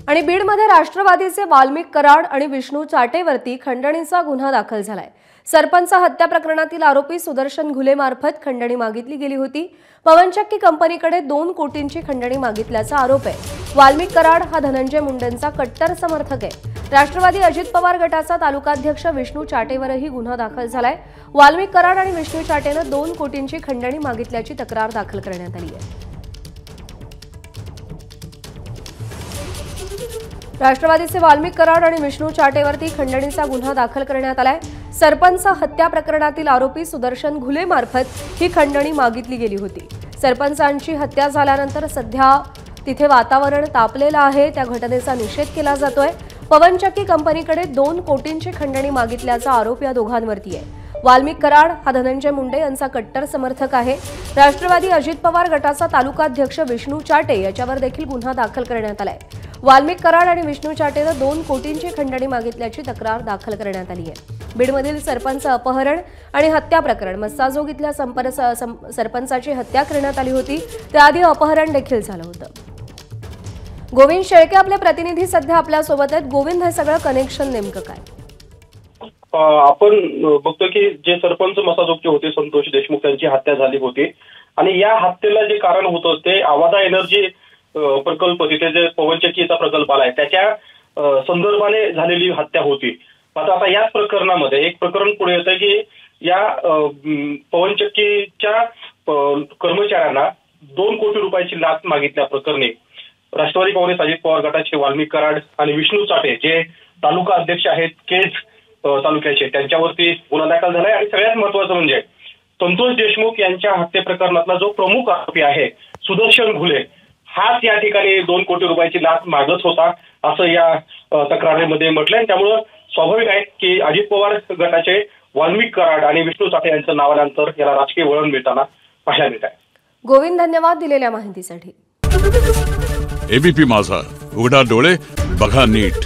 आणि बीडमध्ये राष्ट्रवादीचे वाल्मिक कराड आणि विष्णू चाटेवरती खंडणीचा गुन्हा दाखल झालाय। सरपंच हत्या प्रकरणातील आरोपी सुदर्शन घुलेमार्फत खंडणी मागितली गेली होती। पवनचक्की कंपनीकडे 2 कोटींची खंडणी मागितल्याचा आरोप आहे। वाल्मिक कराड हा धनंजय मुंडेंचा कट्टर समर्थक आहे। राष्ट्रवादी अजित पवार गटाचा तालुकाध्यक्ष विष्णू चाटेवरही गुन्हा दाखल झालाय। वाल्मिक कराड आणि विष्णू चाटेने 2 कोटींची खंडणी मागितल्याची तक्रार दाखल करण्यात आली आहे। राष्ट्रवादीचे वाल्मिक कराड आणि विष्णू चाटेवरती खंडणीचा गुन्हा दाखल करण्यात आलाय। सरपंच हत्या प्रकरणातील आरोपी सुदर्शन घुलेमार्फत ही खंडणी मागितली गेली होती। सरपंचांची हत्या झाल्यानंतर सध्या तिथे वातावरण तापलेलं आहे। त्या घटनेचा निषेध केला जातोय। पवनचक्की कंपनीकडे 2 कोटींची खंडणी मागितल्याचा आरोप या दोघांवरती आहे। वाल्मिक कराड हा धनंजय मुंडे यांचा कट्टर समर्थक आहे। राष्ट्रवादी अजित पवार गटाचा तालुकाध्यक्ष विष्णू चाटे याच्यावर देखील गुन्हा दाखल करण्यात आलाय। वाल्मिक कराड आणि विष्णू चाटेने 2 कोटींची खंडणी मागितल्याची तक्रार दाखल करण्यात आली आहे। बीडमधील सरपंच अपहरण आणि हत्या प्रकरण मस्साजोग इथल्या सरपंचाची हत्या करण्यात आली होती। त्याआधी अपहरण देखील झालं होतं। गोविंद शेळके आपले प्रतिनिधी सध्या आपल्या सोबत आहेत। गोविंद, हे सगळं कनेक्शन नेमकं काय? आपण बघतो की जे सरपंच मसाजोगचे होते संतोष देशमुख यांची हत्या झाली होती आणि या हत्येला जे कारण होतं ते आवादा एनर्जी प्रकल्प, तिथे जे पवनचक्कीचा प्रकल्प आलाय त्याच्या संदर्भाने झालेली हत्या होती। आता याच प्रकरणामध्ये एक प्रकरण पुढे येतं की या पवनचक्कीच्या कर्मचाऱ्यांना 2 कोटी रुपयाची लाच मागितल्या प्रकरणी राष्ट्रवादी काँग्रेस अजित पवार गटाचे वाल्मिक कराड आणि विष्णू चाटे जे तालुका अध्यक्ष आहेत केज तालुक्याचे, त्यांच्यावरती गुन्हा दाखल झालाय। आणि सगळ्यात महत्त्वाचं म्हणजे संतोष देशमुख यांच्या हत्ये प्रकरणातला जो प्रमुख आरोपी आहे सुदर्शन घुले, हाच या ठिकाणी 2 कोटी रुपयाची लाच मागत होता असं या तक्रारीमध्ये म्हटलंय। त्यामुळे स्वाभाविक आहे की अजित पवार गटाचे वाल्मिक कराड आणि विष्णू चाटे यांचं नावानंतर याला राजकीय वळण मिळताना पाहायला मिळत आहे। गोविंद, धन्यवाद दिलेल्या माहितीसाठी। एबीपी माझा, उघडा डोळे बघा नीट।